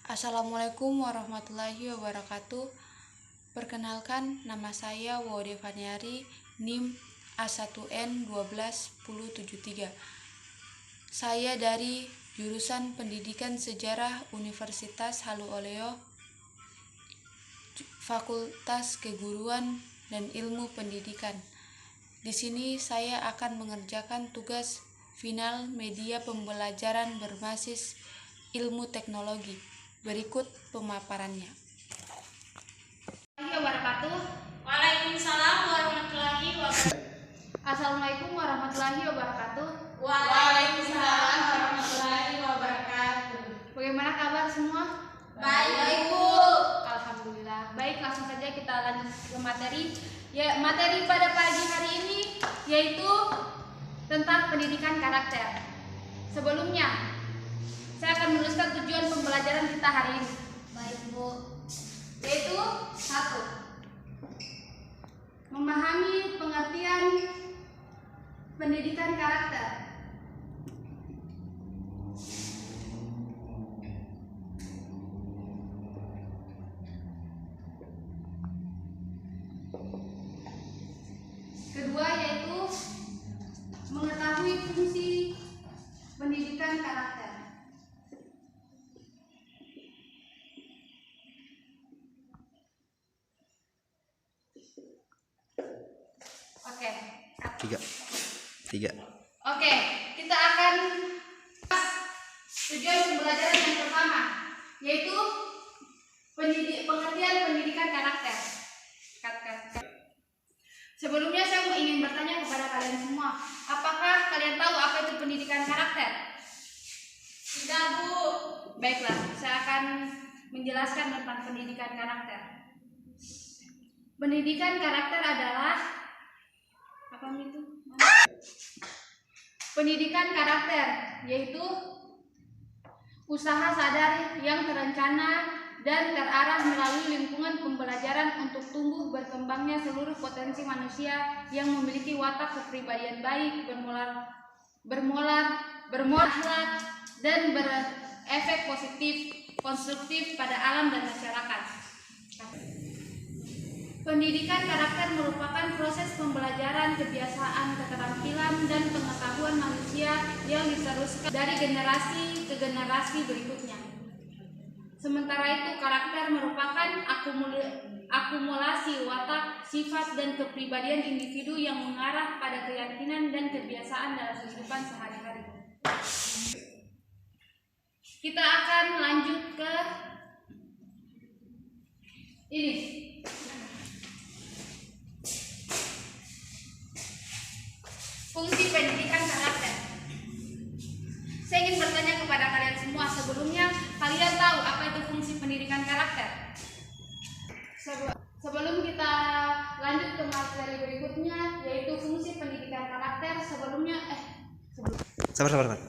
Assalamualaikum warahmatullahi wabarakatuh. Perkenalkan, nama saya Wode Faniari, NIM A1N12073. Saya dari jurusan Pendidikan Sejarah Universitas Halu Oleo, Fakultas Keguruan dan Ilmu Pendidikan. Di sini saya akan mengerjakan tugas final media pembelajaran berbasis ilmu teknologi. Berikut pemaparannya. Waalaikumsalam warahmatullahi wabarakatuh. Assalamualaikum warahmatullahi wabarakatuh. Waalaikumsalam warahmatullahi wabarakatuh. Bagaimana kabar semua? Baik, Bu. Alhamdulillah. Baik, langsung saja kita lanjut ke materi. Materi pada pagi hari ini yaitu tentang pendidikan karakter. Sebelumnya, saya akan menuliskan tujuan pembelajaran kita hari ini. Baik, Bu. Yaitu 1. Memahami pengertian pendidikan karakter. Kedua yaitu mengetahui fungsi pendidikan karakter. Oke. Tiga. Oke, kita akan tujuan pembelajaran yang pertama, yaitu pengertian pendidikan karakter. Sebelumnya saya ingin bertanya kepada kalian semua, apakah kalian tahu apa itu pendidikan karakter? Tidak, Bu. Baiklah, saya akan menjelaskan tentang pendidikan karakter. Pendidikan karakter adalah apa itu? Pendidikan karakter yaitu usaha sadar yang terencana dan terarah melalui lingkungan pembelajaran untuk tumbuh berkembangnya seluruh potensi manusia yang memiliki watak kepribadian baik, bermoral, dan berefek positif konstruktif pada alam dan masyarakat. Pendidikan karakter merupakan proses pembelajaran kebiasaan, keterampilan, dan pengetahuan manusia yang diteruskan dari generasi ke generasi berikutnya. Sementara itu, karakter merupakan akumulasi watak, sifat, dan kepribadian individu yang mengarah pada keyakinan dan kebiasaan dalam kehidupan sehari-hari. Kita akan lanjut ke ini. Fungsi pendidikan karakter. Saya ingin bertanya kepada kalian semua, sebelumnya kalian tahu apa itu fungsi pendidikan karakter? Sebelum kita lanjut ke materi berikutnya, yaitu fungsi pendidikan karakter, Sabar. Jangan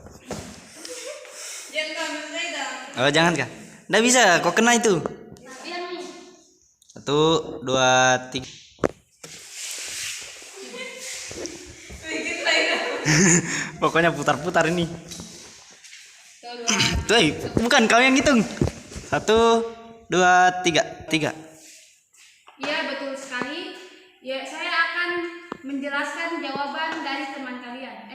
Jangan kah? Nggak bisa, kok kena itu. yang 1, 2, 3. Pokoknya putar-putar ini. Tuh, bukan kau yang hitung. 1, 2, 3. Iya, betul sekali. Ya, saya akan menjelaskan jawaban dari teman kalian.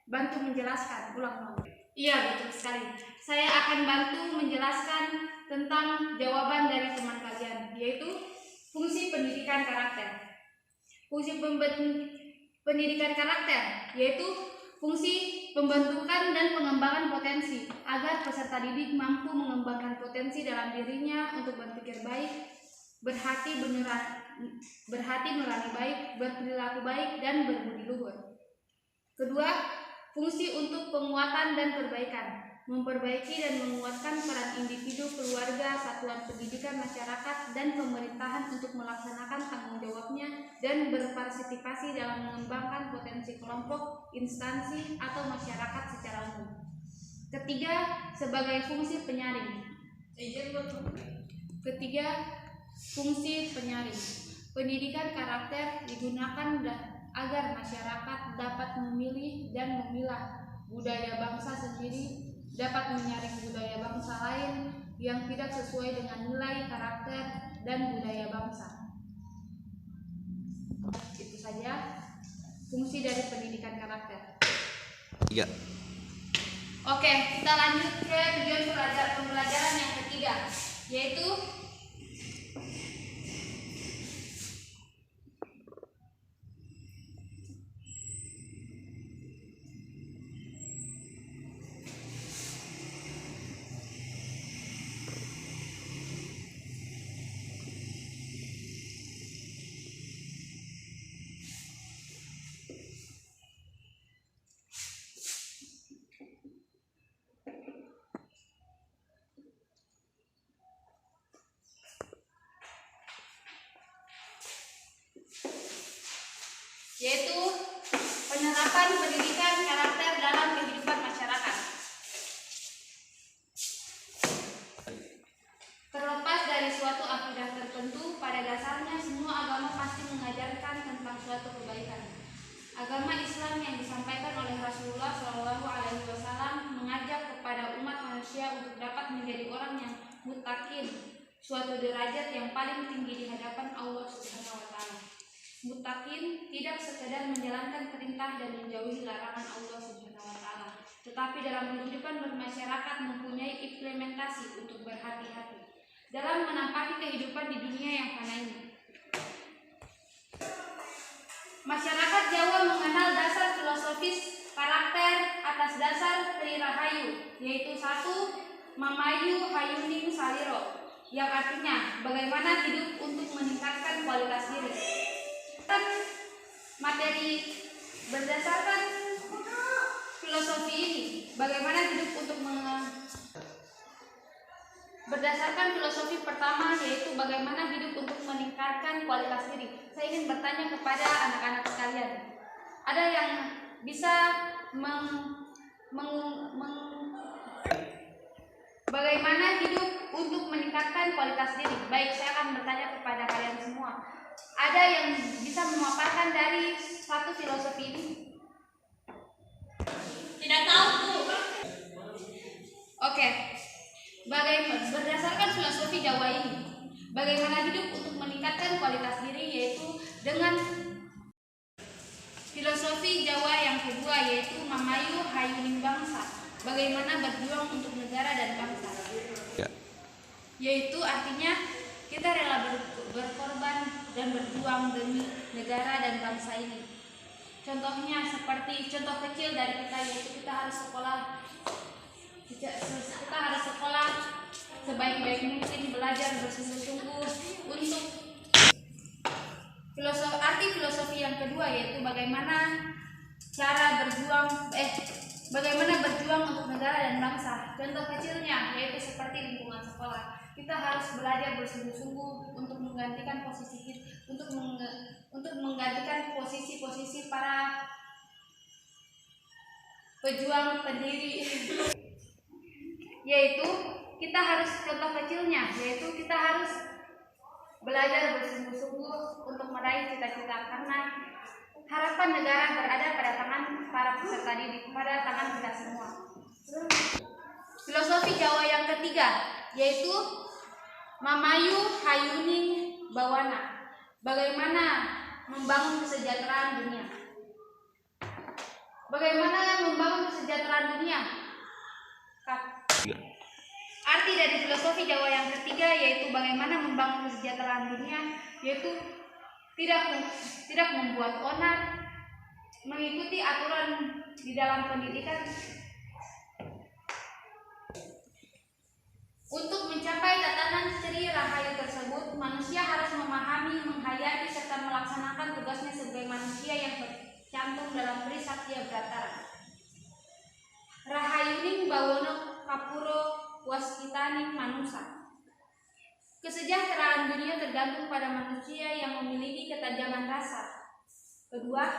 Bantu menjelaskan. Ulang. Iya, betul sekali. Saya akan bantu menjelaskan tentang jawaban dari teman kalian, yaitu fungsi pendidikan karakter. Fungsi pendidikan karakter yaitu fungsi pembentukan dan pengembangan potensi agar peserta didik mampu mengembangkan potensi dalam dirinya untuk berpikir baik, berhati nurani baik, berperilaku baik, dan berbudi luhur. Kedua, fungsi untuk penguatan dan perbaikan, memperbaiki dan menguatkan peran individu, keluarga, satuan pendidikan, masyarakat, dan pemerintahan untuk melaksanakan tanggung jawabnya dan berpartisipasi dalam mengembangkan potensi kelompok, instansi, atau masyarakat secara umum. Ketiga, sebagai fungsi penyaring. Pendidikan karakter digunakan agar masyarakat dapat memilih dan memilah budaya bangsa sendiri, dapat menyaring budaya bangsa lain, yang tidak sesuai dengan nilai, karakter, dan budaya bangsa. Itu saja fungsi dari pendidikan karakter. 3. Oke, kita lanjut ke tujuan pembelajaran yang ketiga, yaitu penerapan pendidikan karakter dalam kehidupan masyarakat. Terlepas dari suatu akidah tertentu, pada dasarnya semua agama pasti mengajarkan tentang suatu kebaikan. Agama Islam yang disampaikan oleh Rasulullah SAW mengajak kepada umat manusia untuk dapat menjadi orang yang muttaqin, suatu derajat yang paling tinggi di hadapan Allah Subhanahu wa Ta'ala. Muttaqin tidak sekedar menjalankan perintah dan menjauhi larangan Allah Subhanahu wa Ta'ala, tetapi dalam kehidupan bermasyarakat mempunyai implementasi untuk berhati-hati dalam menampaki kehidupan di dunia yang fana ini. Masyarakat Jawa mengenal dasar filosofis karakter atas dasar Tri Rahayu, yaitu 1. Mamayu Hayuning Saliro, yang artinya bagaimana hidup untuk meningkatkan kualitas diri. Materi berdasarkan filosofi ini, bagaimana hidup untuk berdasarkan filosofi pertama, yaitu bagaimana hidup untuk meningkatkan kualitas diri. Saya ingin bertanya kepada anak-anak sekalian, ada yang bisa bagaimana hidup untuk meningkatkan kualitas diri? Baik, saya akan bertanya kepada kalian semua. Ada yang bisa memaparkan dari satu filosofi ini? Tidak tahu, Bu. Oke. Berdasarkan filosofi Jawa ini, bagaimana hidup untuk meningkatkan kualitas diri, yaitu dengan filosofi Jawa yang kedua, yaitu Mamayu Hayuning Bangsa, bagaimana berjuang untuk negara dan bangsa. Yaitu artinya kita rela berkorban dan berjuang demi negara dan bangsa ini. Contohnya seperti contoh kecil dari kita, yaitu kita harus sekolah sebaik-baik mungkin, belajar bersungguh-sungguh untuk arti filosofi yang kedua, yaitu bagaimana berjuang untuk negara dan bangsa. Contoh kecilnya yaitu seperti lingkungan sekolah. Kita harus belajar bersungguh-sungguh untuk menggantikan posisi para pejuang pendiri. Yaitu kita harus, contoh kecilnya yaitu kita harus belajar bersungguh-sungguh untuk meraih cita-cita, karena harapan negara berada pada tangan para peserta didik, pada tangan kita semua. Filosofi Jawa yang ketiga yaitu Mamayu Hayuning Bawana, bagaimana membangun kesejahteraan dunia. Bagaimana membangun kesejahteraan dunia? Arti dari filosofi Jawa yang ketiga yaitu bagaimana membangun kesejahteraan dunia, yaitu tidak membuat onar, mengikuti aturan di dalam pendidikan. Untuk mencapai tatanan Sri Rahayu tersebut, manusia harus memahami, menghayati, serta melaksanakan tugasnya sebagai manusia yang tercantum dalam Trisakti Brata. Rahayuning Bawono Kapuro Waskitaning Manusa. Kesejahteraan dunia tergantung pada manusia yang memiliki ketajaman rasa. Kedua,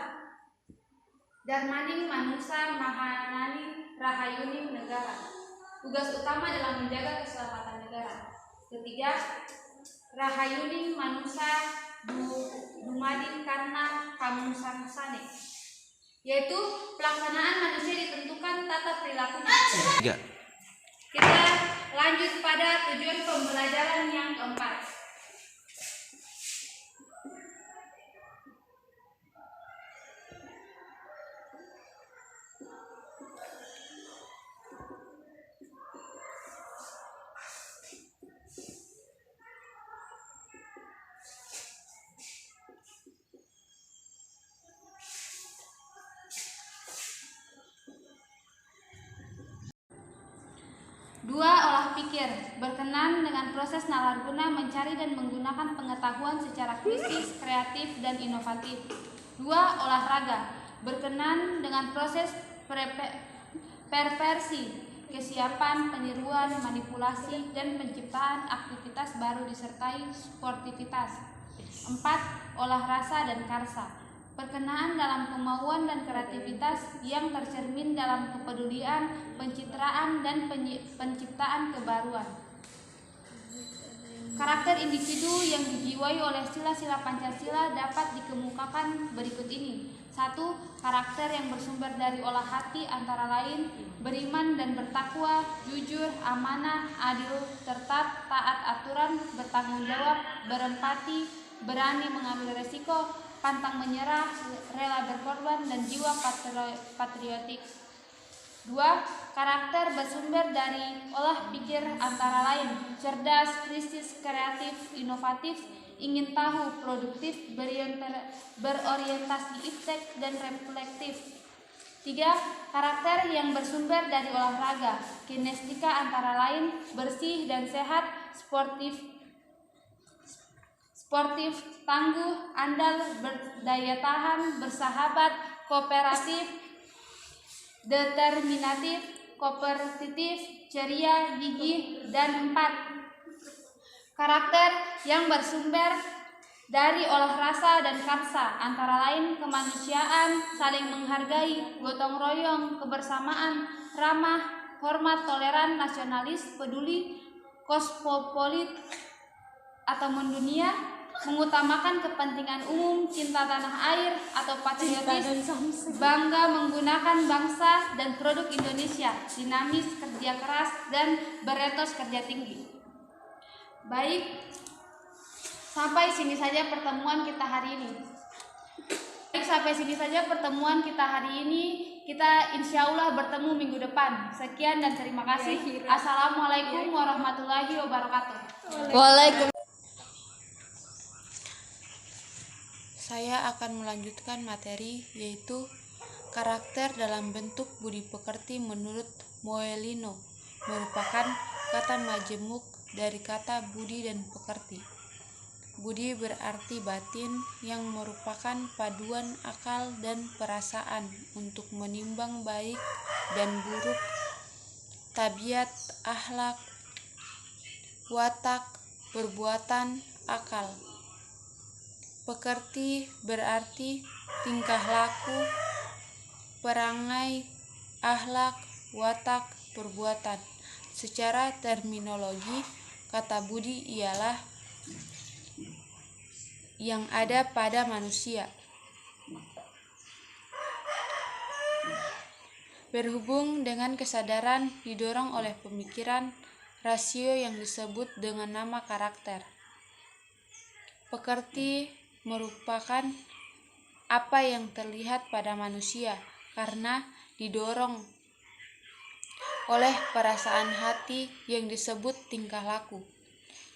Darmaning Manusa Mahanani Rahayuning Negara. Tugas utama dalam menjaga keselamatan negara. Ketiga, Rahayuning Manusa Dumading Karna Kamusansane, yaitu pelaksanaan manusia ditentukan tata perilakunya. Tiga. Kita lanjut pada tujuan pembelajaran yang keempat. Dua, olah pikir, berkenan dengan proses nalarguna mencari dan menggunakan pengetahuan secara kritis, kreatif, dan inovatif. Dua, olahraga, berkenan dengan proses perversi, kesiapan, peniruan, manipulasi, dan penciptaan aktivitas baru disertai sportivitas. Empat, olah rasa dan karsa, perkenaan dalam kemauan dan kreativitas yang tercermin dalam kepedulian, pencitraan, dan penciptaan kebaruan. Karakter individu yang dijiwai oleh sila-sila Pancasila dapat dikemukakan berikut ini. 1. Karakter yang bersumber dari olah hati antara lain beriman dan bertakwa, jujur, amanah, adil, tertib, taat aturan, bertanggung jawab, berempati, berani mengambil resiko, pantang menyerah, rela berkorban, dan jiwa patriotik. 2. Karakter bersumber dari olah pikir antara lain cerdas, kritis, kreatif, inovatif, ingin tahu, produktif, berorientasi iptek, dan reflektif. 3. Karakter yang bersumber dari olahraga kinestika antara lain bersih dan sehat, sportif, tangguh, andal, berdaya tahan, bersahabat, kooperatif, determinatif, kompetitif, ceria, gigih. Dan 4. Karakter yang bersumber dari olah rasa dan karsa antara lain kemanusiaan, saling menghargai, gotong royong, kebersamaan, ramah, hormat, toleran, nasionalis, peduli, kosmopolit atau mendunia, mengutamakan kepentingan umum, cinta tanah air atau patriotis, bangga menggunakan bangsa dan produk Indonesia, dinamis, kerja keras, dan beretos kerja tinggi. Baik, sampai sini saja pertemuan kita hari ini. Kita insya Allah bertemu minggu depan. Sekian dan terima kasih. Assalamualaikum warahmatullahi wabarakatuh. Waalaikumsalam. Saya akan melanjutkan materi yaitu karakter dalam bentuk budi pekerti menurut Moelino, merupakan kata majemuk dari kata budi dan pekerti. Budi berarti batin yang merupakan paduan akal dan perasaan untuk menimbang baik dan buruk, tabiat, akhlak, watak, perbuatan, akal. Pekerti berarti tingkah laku, perangai, akhlak, watak, perbuatan. Secara terminologi, kata budi ialah yang ada pada manusia. Berhubung dengan kesadaran didorong oleh pemikiran, rasio yang disebut dengan nama karakter. Pekerti merupakan apa yang terlihat pada manusia karena didorong oleh perasaan hati yang disebut tingkah laku.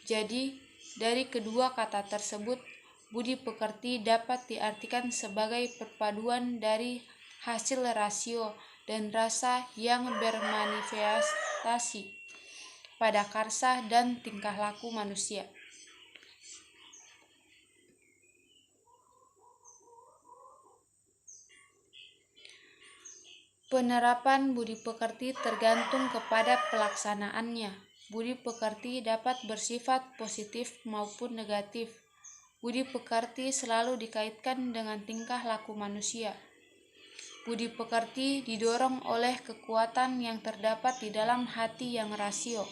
Jadi, dari kedua kata tersebut, budi pekerti dapat diartikan sebagai perpaduan dari hasil rasio dan rasa yang bermanifestasi pada karsa dan tingkah laku manusia. Penerapan budi pekerti tergantung kepada pelaksanaannya. Budi pekerti dapat bersifat positif maupun negatif. Budi pekerti selalu dikaitkan dengan tingkah laku manusia. Budi pekerti didorong oleh kekuatan yang terdapat di dalam hati yang rasio.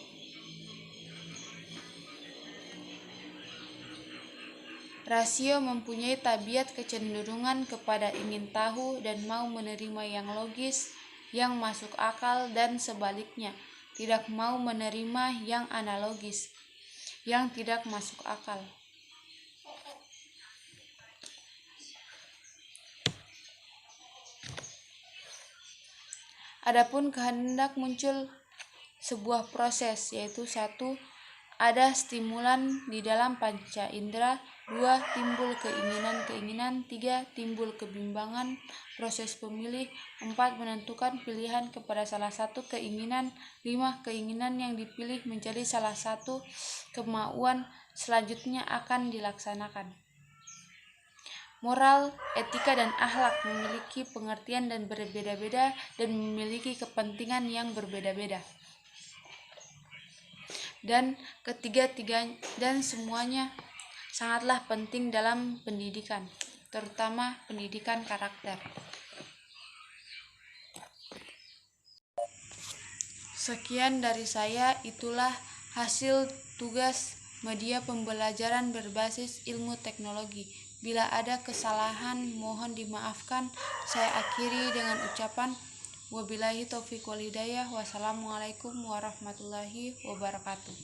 Rasio mempunyai tabiat kecenderungan kepada ingin tahu dan mau menerima yang logis, yang masuk akal, dan sebaliknya. tidak mau menerima yang analogis, yang tidak masuk akal. Adapun kehendak muncul sebuah proses, yaitu 1. Ada stimulan di dalam panca indera, 2. Timbul keinginan-keinginan, 3. Timbul kebimbangan proses pemilih, 4. Menentukan pilihan kepada salah satu keinginan, 5. Keinginan yang dipilih menjadi salah satu kemauan selanjutnya akan dilaksanakan. Moral, etika, dan akhlak memiliki pengertian dan berbeda-beda dan memiliki kepentingan yang berbeda-beda. Dan dan semuanya sangatlah penting dalam pendidikan, terutama pendidikan karakter. Sekian dari saya, itulah hasil tugas media pembelajaran berbasis ilmu teknologi. Bila ada kesalahan, mohon dimaafkan. Saya akhiri dengan ucapan wabillahi taufiq wal hidayah. Wassalamualaikum warahmatullahi wabarakatuh.